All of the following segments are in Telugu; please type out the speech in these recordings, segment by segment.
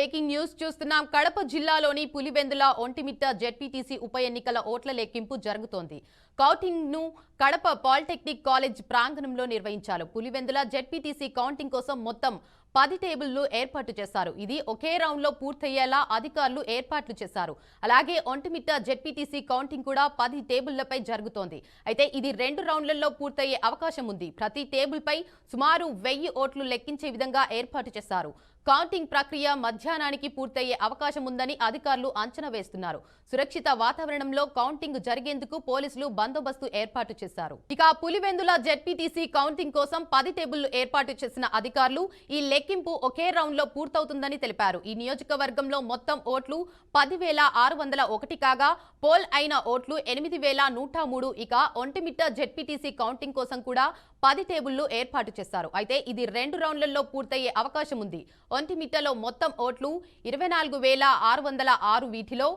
బ్రేకింగ్ న్యూస్ చూస్తున్నాం. కడప జిల్లాలోని పులివెందుల ఒంటిమిట్ట జెడ్పీటీసీ ఉప ఎన్నికల ఓట్ల లెక్కింపు జరుగుతోంది. కౌంటింగ్ ను కడప పాలిటెక్నిక్ కాలేజ్ ప్రాంగణంలో నిర్వహించారు. పులివెందుల జెడ్పీటీసీ కౌంటింగ్ కోసం మొత్తం 10 టేబుళ్లు ఏర్పాటు చేశారు. ఇది ఒకే రౌండ్ లో పూర్తయ్యేలా అధికారులు ఏర్పాట్లు చేశారు. అలాగే ఒంటిమిట్ట జెడ్పీటీసీ కౌంటింగ్ కూడా 10 టేబుళ్లపై జరుగుతోంది. అయితే ఇది 2 రౌండ్లలో పూర్తయ్యే అవకాశం ఉంది. ప్రతి టేబుల్ పై సుమారు 1000 ఓట్లు లెక్కించే విధంగా ఏర్పాటు చేశారు. కౌంటింగ్ ప్రక్రియ మధ్యాహ్నానికి పూర్తయ్యే అవకాశం ఉందని అధికారులు అంచనా వేస్తున్నారు. సురక్షిత వాతావరణంలో కౌంటింగ్ జరిగేందుకు పోలీసులు బందోబస్తు ఏర్పాటు చేశారు. ఇక పులివెందుల జెడ్పీటీసీ కౌంటింగ్ కోసం 10 టేబుళ్లు ఏర్పాటు చేసిన అధికారులు ఈ లెక్కింపు ఒకే రౌండ్ లో పూర్తవుతుందని తెలిపారు. ఈ నియోజకవర్గంలో మొత్తం ఓట్లు 10,601 కాగా పోల్ అయిన ఓట్లు 8,103. ఇక ఒంటిమిట్ట జెడ్పీటీసీ కౌంటింగ్ కోసం కూడా 10 టేబుళ్లు ఏర్పాటు చేశారు. అయితే ఇది 2 రౌండ్లలో పూర్తయ్యే అవకాశం ఉంది. ఒంటిమిట్టలో మొత్తం ఓట్లు 24,606. వీటిలో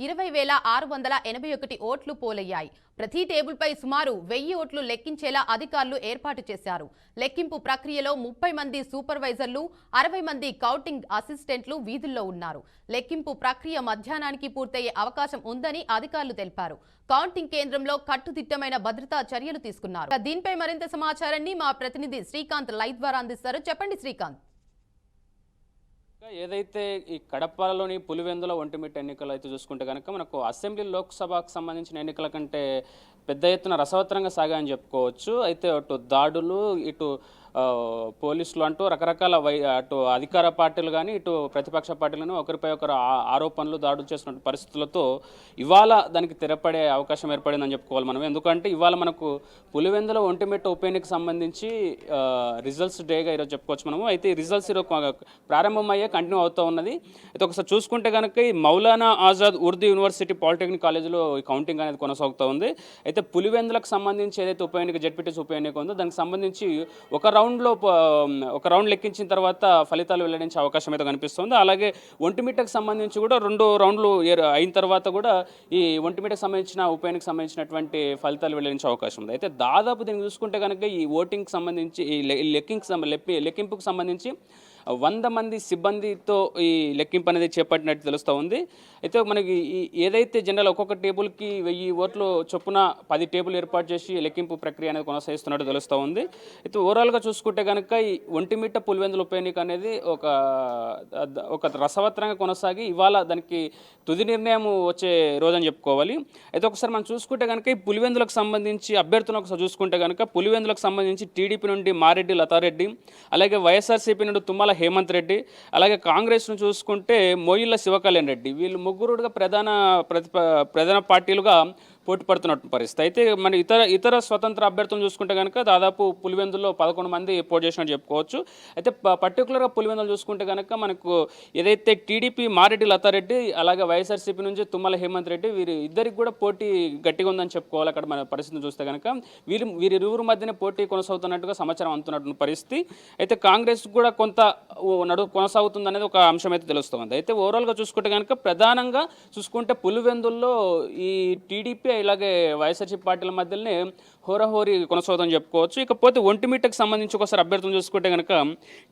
20,681 ఓట్లు పోలయ్యాయి. ప్రతి టేబుల్ పై సుమారు 1000 ఓట్లు లెక్కించేలా అధికారులు ఏర్పాటు చేశారు. లెక్కింపు ప్రక్రియలో 30 మంది సూపర్వైజర్లు, 60 మంది కౌంటింగ్ అసిస్టెంట్లు వీధుల్లో ఉన్నారు. లెక్కింపు ప్రక్రియ మధ్యాహ్నానికి పూర్తయ్యే అవకాశం ఉందని అధికారులు తెలిపారు. కౌంటింగ్ కేంద్రంలో కట్టుదిట్టమైన భద్రతా చర్యలు తీసుకున్నారు. దీనిపై మరింత సమాచారాన్ని మా ప్రతినిధి శ్రీకాంత్ లైవ్ ద్వారా అందిస్తారు. చెప్పండి శ్రీకాంత్. ఏదైతే ఈ కడపలోని పులివెందుల ఒంటిమిట్ట ఎన్నికలు అయితే చూసుకుంటే కనుక మనకు అసెంబ్లీ లోక్సభకు సంబంధించిన ఎన్నికల కంటే పెద్ద ఎత్తున రసవత్తరంగా సాగాయని చెప్పుకోవచ్చు. అయితే అటు దాడులు, ఇటు పోలీసులు అంటూ రకరకాల అటు అధికార పార్టీలు కానీ ఇటు ప్రతిపక్ష పార్టీలు కానీ ఒకరిపై ఒకరు ఆరోపణలు, దాడులు చేస్తున్న పరిస్థితులతో ఇవాళ దానికి తెరపడే అవకాశం ఏర్పడిందని చెప్పుకోవాలి మనం. ఎందుకంటే ఇవాళ మనకు పులివెందుల ఒంటిమిట్ట ఉప ఎన్నికకు సంబంధించి రిజల్ట్స్ డేగా ఈరోజు చెప్పుకోవచ్చు మనము. అయితే ఈ రిజల్ట్స్ ఈరోజు ప్రారంభమయ్యే కంటిన్యూ అవుతూ ఉన్నది. అయితే ఒకసారి చూసుకుంటే కనుక ఈ మౌలానా ఆజాద్ ఉర్దూ యూనివర్సిటీ పాలిటెక్నిక్ కాలేజీలో ఈ కౌంటింగ్ అనేది కొనసాగుతూ ఉంది. అయితే పులివెందులకు సంబంధించి ఏదైతే ఉప ఎన్నిక జెడ్పీటీసీ ఉప ఎన్నిక ఉందో దానికి సంబంధించి ఒక రౌండ్ లెక్కించిన తర్వాత ఫలితాలు వెల్లడించే అవకాశం అయితే కనిపిస్తుంది. అలాగే ఒంటిమిట్టకు సంబంధించి కూడా 2 రౌండ్లు అయిన తర్వాత కూడా ఈ ఒంటిమిట్టకు సంబంధించిన ఉప ఎన్నికకు సంబంధించినటువంటి ఫలితాలు వెల్లడించే అవకాశం ఉంది. అయితే దాదాపు దీన్ని చూసుకుంటే కనుక ఈ ఓటింగ్కి సంబంధించి ఈ లెక్కింపుకు సంబంధించి 100 మంది సిబ్బందితో ఈ లెక్కింపు అనేది చేపట్టినట్టు తెలుస్తూ ఉంది. అయితే మనకి ఏదైతే జనరల్ ఒక్కొక్క టేబుల్కి 1000 ఓట్లు చొప్పున 10 టేబుల్ ఏర్పాటు చేసి లెక్కింపు ప్రక్రియ అనేది కొనసాగిస్తున్నట్టు తెలుస్తూ ఉంది. అయితే ఓవరాల్గా చూసుకుంటే కనుక ఈ ఒంటిమిట్ట పులివెందుల ఉప ఎన్నిక అనేది ఒక రసవత్తరంగా కొనసాగి ఇవాళ దానికి తుది నిర్ణయం వచ్చే రోజని చెప్పుకోవాలి. అయితే ఒకసారి మనం చూసుకుంటే కనుక ఈ పులివెందులకు సంబంధించి అభ్యర్థులను ఒకసారి చూసుకుంటే కనుక పులివెందులకు సంబంధించి టీడీపీ నుండి మారెడ్డి లతారెడ్డి, అలాగే వైఎస్ఆర్సీపీ నుండి తుమ్మల హేమంత్ రెడ్డి, అలాగే కాంగ్రెస్ను చూసుకుంటే మోయిల్ల శివకళ్యాణ్ రెడ్డి, వీళ్ళు ముగ్గురుగా ప్రధాన పార్టీలుగా పోటీ పడుతున్నట్టు పరిస్థితి. అయితే మన ఇతర స్వతంత్ర అభ్యర్థులను చూసుకుంటే కనుక దాదాపు పులివెందుల్లో 11 మంది పోటీ చేసినట్టు చెప్పుకోవచ్చు. అయితే పర్టికులర్గా పులివెందులు చూసుకుంటే కనుక మనకు ఏదైతే టీడీపీ మారెడ్డి లతారెడ్డి, అలాగే వైఎస్ఆర్సీపీ నుంచి తుమ్మల హేమంత్ రెడ్డి, వీరి ఇద్దరికి కూడా పోటీ గట్టిగా ఉందని చెప్పుకోవాలి. అక్కడ మన పరిస్థితిని చూస్తే కనుక వీరిరువురు మధ్యనే పోటీ కొనసాగుతున్నట్టుగా సమాచారం అందుతున్నటువంటి పరిస్థితి. అయితే కాంగ్రెస్ కూడా కొంత కొనసాగుతుంది అనేది ఒక అంశం అయితే తెలుస్తుంది. అయితే ఓవరాల్గా చూసుకుంటే కనుక ప్రధానంగా చూసుకుంటే పులివెందుల్లో ఈ టీడీపీ ఇలాగే వైఎస్ఆర్సీపీ పార్టీల మధ్యలోనే హోరాహోరీ కొనసాగుతుందని చెప్పుకోవచ్చు. ఇకపోతే ఒంటిమిట్టకు సంబంధించి ఒకసారి అభ్యర్థులను చూసుకుంటే కనుక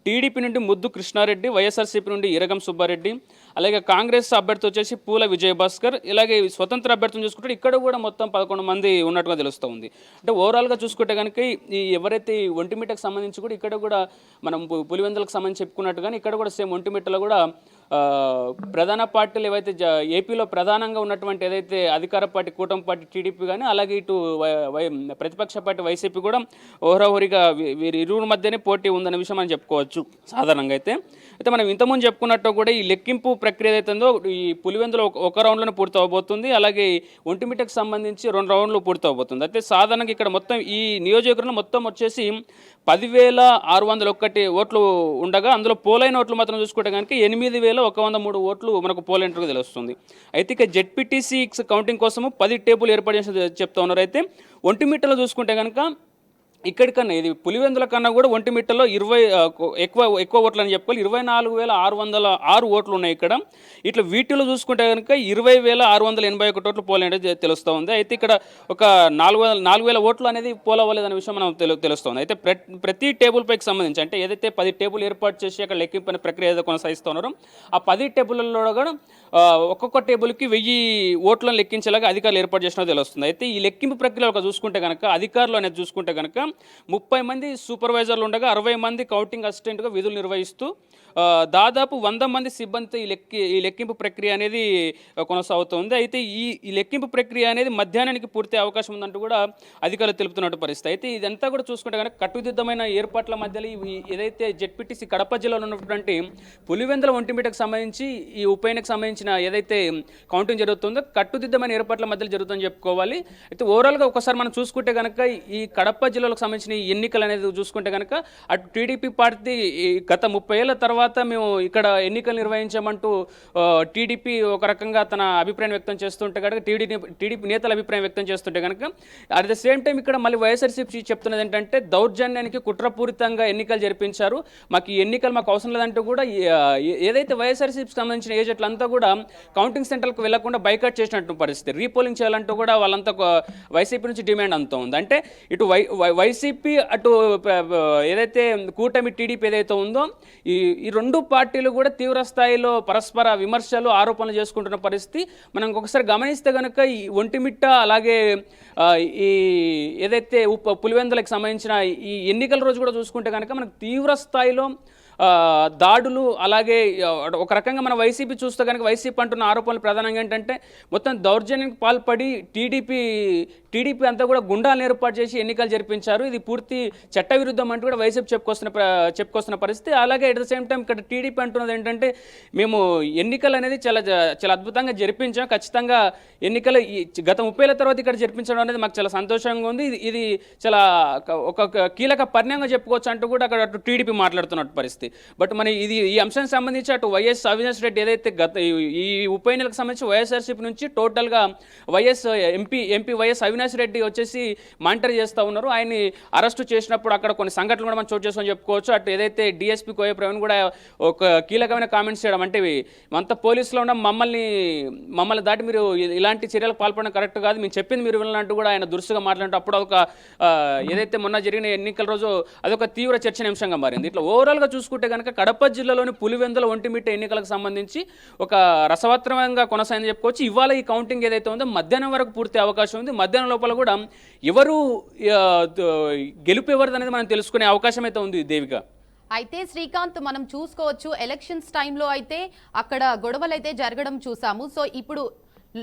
టీడీపీ నుండి ముద్దు కృష్ణారెడ్డి, వైఎస్ఆర్సీపీ నుండి ఇరగం సుబ్బారెడ్డి, అలాగే కాంగ్రెస్ అభ్యర్థి వచ్చేసి పూల విజయభాస్కర్, ఇలాగే స్వతంత్ర అభ్యర్థులను చూసుకుంటే ఇక్కడ కూడా మొత్తం 11 మంది ఉన్నట్టుగా తెలుస్తూ ఉంది. అంటే ఓవరాల్గా చూసుకుంటే కనుక ఈ ఎవరైతే ఒంటిమిట్టకు సంబంధించి కూడా ఇక్కడ కూడా మనం పులివెందులకు సంబంధించి చెప్పుకున్నట్టుగానే ఇక్కడ కూడా సేమ్ ఒంటిమిట్టలో కూడా ప్రధాన పార్టీలు ఏవైతే ఏపీలో ప్రధానంగా ఉన్నటువంటి ఏదైతే అధికార పార్టీ కూటమి పార్టీ టీడీపీ కానీ అలాగే ఇటు ప్రతిపక్ష పార్టీ వైసీపీ కూడా ఓహరాహోరీగా వీరి ఇరువురి మధ్యనే పోటీ ఉందనే విషయం మనం చెప్పుకోవచ్చు సాధారణంగా. అయితే మనం ఇంతకుముందు చెప్పుకున్నట్టు కూడా ఈ లెక్కింపు ప్రక్రియ ఏదైతుందో ఈ పులివెందులో ఒక రౌండ్లోనే పూర్తి అవబోతుంది. అలాగే ఒంటిమిట్టకు సంబంధించి 2 రౌండ్లు పూర్తి అవబోతుంది. అయితే సాధారణంగా ఇక్కడ మొత్తం ఈ నియోజకవర్గంలో మొత్తం వచ్చేసి 10,601 ఓట్లు ఉండగా అందులో పోలైన ఓట్లు మాత్రం చూసుకుంటే కనుక 8,103 ఓట్లు మనకు పోలైనట్టుగా తెలుస్తుంది. అయితే ఇక జెడ్పీటీసీ కౌంటింగ్ కోసము 10 టేబుల్ ఏర్పాటు చేసి చెప్తా ఉన్నారు. అయితే ఒంటిమిట్టలో చూసుకుంటే కనుక ఇక్కడికన్నా ఇది పులివెందుల కన్నా కూడా ఒంటిమిట్టలో ఎక్కువ ఓట్లు అని చెప్పుకోవాలి. 24,606 ఓట్లు ఉన్నాయి ఇక్కడ. ఇట్లా వీటిలో చూసుకుంటే కనుక 20,681 ఓట్లు పోలనేది తెలుస్తూ ఉంది. అయితే ఇక్కడ ఒక 4,000 ఓట్లు అనేది పోలవ్వలేదనే విషయం మనం తెలుస్తుంది. అయితే ప్రతి టేబుల్ పైకి సంబంధించి అంటే ఏదైతే 10 టేబుల్ ఏర్పాటు చేసి అక్కడ లెక్కింపు ప్రక్రియ ఏదో కొనసాగిస్తున్నారో ఆ 10 టేబుల్లో కూడా ఒక్కొక్క టేబుల్కి 1000 ఓట్లను లెక్కించేలాగా అధికారులు ఏర్పాటు చేసినా తెలుస్తుంది. అయితే ఈ లెక్కింపు ప్రక్రియ ఒక చూసుకుంటే కనుక అధికారులు అనేది చూసుకుంటే కనుక 30 మంది సూపర్వైజర్లు ఉండగా 60 మంది కౌంటింగ్ అసిస్టెంట్గా విధులు నిర్వహిస్తూ దాదాపు 100 మంది సిబ్బంది ఈ లెక్కింపు ప్రక్రియ అనేది కొనసాగుతుంది. అయితే ఈ లెక్కింపు ప్రక్రియ అనేది మధ్యాహ్నానికి పూర్తి అవకాశం ఉందంటూ కూడా అధికారులు తెలుపుతున్నట్టు పరిస్థితి. అయితే ఇదంతా కూడా చూసుకుంటే కనుక కట్టుదిద్దమైన ఏర్పాట్ల మధ్యలో ఏదైతే జెడ్పీటీసీ కడప జిల్లాలో ఉన్నటువంటి పులివెందుల ఒంటిమిట్టకు సంబంధించి ఈ ఉప ఎన్నికకు సంబంధించిన ఏదైతే కౌంటింగ్ జరుగుతుందో కట్టుదిద్దమైన ఏర్పాట్ల మధ్యలో జరుగుతుందని చెప్పుకోవాలి. అయితే ఓవరాల్గా ఒకసారి మనం చూసుకుంటే కనుక ఈ కడప జిల్లాలకు సంబంధించిన ఈ ఎన్నికలు అనేది చూసుకుంటే కనుక అటు టీడీపీ పార్టీ గత 30 ఏళ్ల తర్వాత మేము ఇక్కడ ఎన్నికలు నిర్వహించామంటూ టీడీపీ ఒక రకంగా తన అభిప్రాయం వ్యక్తం చేస్తుంటే కనుక టీడీపీ నేతల అభిప్రాయం వ్యక్తం చేస్తుంటే కనుక అట్ ద సేమ్ టైం ఇక్కడ మళ్ళీ వైఎస్ఆర్సీపీ చెప్తున్నది ఏంటంటే దౌర్జన్యానికి కుట్రపూరితంగా ఎన్నికలు జరిపించారు, మాకు ఈ ఎన్నికలు మాకు అవసరం లేదంటూ కూడా ఏదైతే వైఎస్ఆర్సీపీకి సంబంధించిన ఏజెంట్లంతా కూడా కౌంటింగ్ సెంటర్లకు వెళ్లకుండా బైకాట్ చేసినట్టు పరిస్థితి, రీపోలింగ్ చేయాలంటూ కూడా వాళ్ళంతా వైసీపీ నుంచి డిమాండ్ అంతా ఉంది. అంటే ఇటు వైసీపీ అటు ఏదైతే కూటమి టీడీపీ ఏదైతే ఉందో ఈ రెండు పార్టీలు కూడా తీవ్ర స్థాయిలో పరస్పర విమర్శలు ఆరోపణలు చేసుకుంటున్న పరిస్థితి మనం ఒకసారి గమనిస్తే కనుక ఈ ఒంటిమిట్ట అలాగే ఈ ఏదైతే పులివెందులకు సంబంధించిన ఈ ఎన్నికల రోజు కూడా చూసుకుంటే కనుక మనకు తీవ్ర స్థాయిలో దాడులు అలాగే ఒక రకంగా మన వైసీపీ చూస్తే కనుక వైసీపీ అంటున్న ఆరోపణలు ప్రధానంగా ఏంటంటే మొత్తం దౌర్జన్యానికి పాల్పడి టీడీపీ అంతా కూడా గుండాలను ఏర్పాటు చేసి ఎన్నికలు జరిపించారు, ఇది పూర్తి చట్టవిరుద్ధం అంటూ కూడా వైసీపీ చెప్పుకొస్తున్న పరిస్థితి. అలాగే అట్ ద సేమ్ టైం ఇక్కడ టీడీపీ అంటున్నది ఏంటంటే మేము ఎన్నికలు అనేది చాలా అద్భుతంగా జరిపించాం, ఖచ్చితంగా ఎన్నికలు గత 30 ఏళ్ల తర్వాత ఇక్కడ జరిపించడం అనేది మాకు చాలా సంతోషంగా ఉంది, ఇది చాలా ఒక కీలక పరిణామంగా చెప్పుకోవచ్చు అంటూ కూడా అక్కడ అటు టీడీపీ మాట్లాడుతున్నట్టు పరిస్థితి. బట్ మన ఈ అంశానికి సంబంధించి అటు వైఎస్ అవినాష్ రెడ్డి ఏదైతే ఈ ఉప ఎన్నికలకు సంబంధించి వైఎస్ఆర్సీపీ నుంచి టోటల్గా ఎంపీ వైఎస్ అవినాష్ రెడ్డి వచ్చేసి మానిటర్ చేస్తూ ఉన్నారు. ఆయన్ని అరెస్టు చేసినప్పుడు అక్కడ కొన్ని సంఘటనలు కూడా మనం చోటు చేసుకొని చెప్పుకోవచ్చు. అటు ఏదైతే డిఎస్పీ కోయ ప్రవీణ్ కూడా ఒక కీలకమైన కామెంట్స్ చేయడం అంటే అంతా పోలీసులో ఉన్న మమ్మల్ని దాటి మీరు ఇలాంటి చర్యలకు పాల్పడడం కరెక్ట్ కాదు, మేము చెప్పింది మీరు వినాలంటూ కూడా ఆయన దురుసుగా మాట్లాడుతూ అప్పుడు ఒక ఏదైతే మొన్న జరిగిన ఎన్నికల రోజు అదొక తీవ్ర చర్చనీయాంశంగా మారింది. ఇట్లా ఓవరాల్గా చూసుకుంటే కనుక కడప జిల్లాలోని పులివెందుల ఒంటిమిట్ట ఎన్నికలకు సంబంధించి ఒక రసవత్తరంగా కొనసాగిందని చెప్పుకోవచ్చు. ఇవాళ ఈ కౌంటింగ్ ఏదైతే ఉందో మధ్యాహ్నం వరకు పూర్తి అవకాశం ఉంది. మధ్యాహ్నం లోపల కూడా ఎవరు గెలుపు ఎవరిది అనేది మనం తెలుసుకునే అవకాశం అయితే ఉంది దేవిక. అయితే శ్రీకాంత్ మనం చూసుకోవచ్చు ఎలక్షన్స్ టైంలో అయితే అక్కడ గొడవలు అయితే జరగడం చూసాము. సో ఇప్పుడు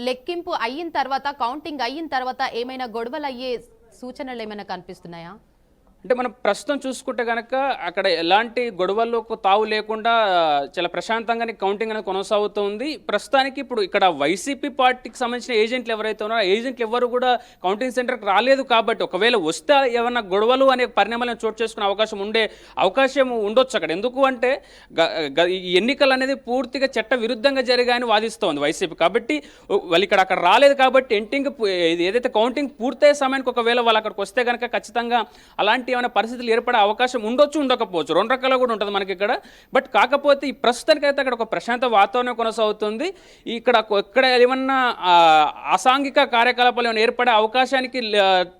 లెక్కింపు అయిన తర్వాత కౌంటింగ్ అయిన తర్వాత ఏమైనా గొడవలు అయ్యే సూచనలు ఏమైనా కనిపిస్తున్నాయా? అంటే మనం ప్రస్తుతం చూసుకుంటే కనుక అక్కడ ఎలాంటి గొడవలకు తావు లేకుండా చాలా ప్రశాంతంగానే కౌంటింగ్ అనేది కొనసాగుతుంది. ప్రస్తుతానికి ఇప్పుడు ఇక్కడ వైసీపీ పార్టీకి సంబంధించిన ఏజెంట్లు ఎవరైతే ఉన్నారో ఏజెంట్లు ఎవరు కూడా కౌంటింగ్ సెంటర్కి రాలేదు కాబట్టి ఒకవేళ వస్తే ఏమన్నా గొడవలు అనే పరిణామాలను చోటు చేసుకునే అవకాశం ఉండొచ్చు అక్కడ. ఎందుకు అంటే ఈ ఎన్నికలు అనేది పూర్తిగా చట్ట విరుద్ధంగా జరిగాయని వాదిస్తోంది వైసీపీ. కాబట్టి వాళ్ళు అక్కడ రాలేదు కాబట్టి ఏదైతే కౌంటింగ్ పూర్తయ్యే సమయానికి ఒకవేళ వాళ్ళు అక్కడికి వస్తే కనుక ఖచ్చితంగా అలాంటి ఏమైనా పరిస్థితులు ఏర్పడే అవకాశం ఉండొచ్చు, ఉండకపోవచ్చు, రెండు రకాలు కూడా ఉంటుంది మనకి ఇక్కడ. బట్ కాకపోతే ఈ ప్రస్తుతానికైతే అక్కడ ఒక ప్రశాంత వాతావరణం కొనసాగుతుంది. ఇక్కడ ఏమన్నా అసాంఘిక కార్యకలాపాలు ఏమైనా ఏర్పడే అవకాశానికి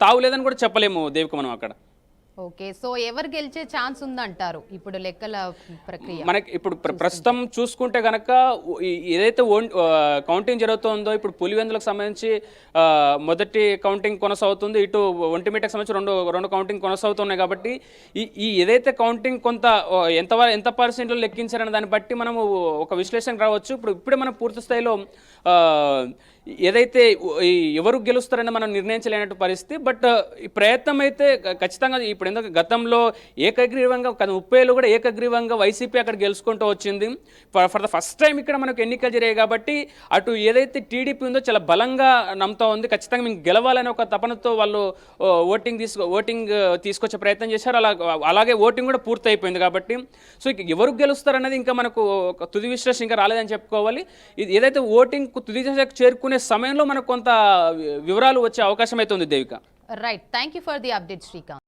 తావు లేదని కూడా చెప్పలేము దేవిక మనం అక్కడ. ఓకే, సో ఎవరు గెలిచే ఛాన్స్ ఉందంటారు ఇప్పుడు లెక్కల ప్రక్రియ? మనకి ఇప్పుడు ప్రస్తుతం చూసుకుంటే కనుక ఏదైతే కౌంటింగ్ జరుగుతుందో ఇప్పుడు పులివెందులకు సంబంధించి మొదటి కౌంటింగ్ కొనసాగుతుంది, ఇటు ఒంటిమిట్టకు సంబంధించి రెండు కౌంటింగ్ కొనసాగుతున్నాయి. కాబట్టి ఈ ఏదైతే కౌంటింగ్ కొంత ఎంత పర్సెంట్లో లెక్కించారనే దాన్ని బట్టి మనము ఒక విశ్లేషణకు రావచ్చు. ఇప్పుడే మనం పూర్తి స్థాయిలో ఏదైతే ఎవరు గెలుస్తారని మనం నిర్ణయించలేనట్టు పరిస్థితి. బట్ ఈ ప్రయత్నం అయితే ఖచ్చితంగా ఇప్పుడు ఎందుకు గతంలో ఏకగ్రీవంగా 30 ఏళ్ళు కూడా ఏకగ్రీవంగా వైసీపీ అక్కడ గెలుచుకుంటూ వచ్చింది. ఫర్ ద ఫస్ట్ టైం ఇక్కడ మనకు ఎన్నికలు జరిగాయి కాబట్టి అటు ఏదైతే టీడీపీ ఉందో చాలా బలంగా నమ్ముతూ ఉంది. ఖచ్చితంగా మేము గెలవాలనే ఒక తపనతో వాళ్ళు ఓటింగ్ తీసుకొచ్చే ప్రయత్నం చేశారు. అలాగే ఓటింగ్ కూడా పూర్తి అయిపోయింది కాబట్టి సో ఎవరు గెలుస్తారన్నది ఇంకా మనకు ఒక తుది విశ్లేషణ ఇంకా రాలేదని చెప్పుకోవాలి. ఏదైతే ఓటింగ్ తుది దశకు చేరుకునే సమయంలో మనకు కొంత వివరాలు వచ్చే అవకాశం అయితే ఉంది Devika. Right, thank you for the update Srikanth.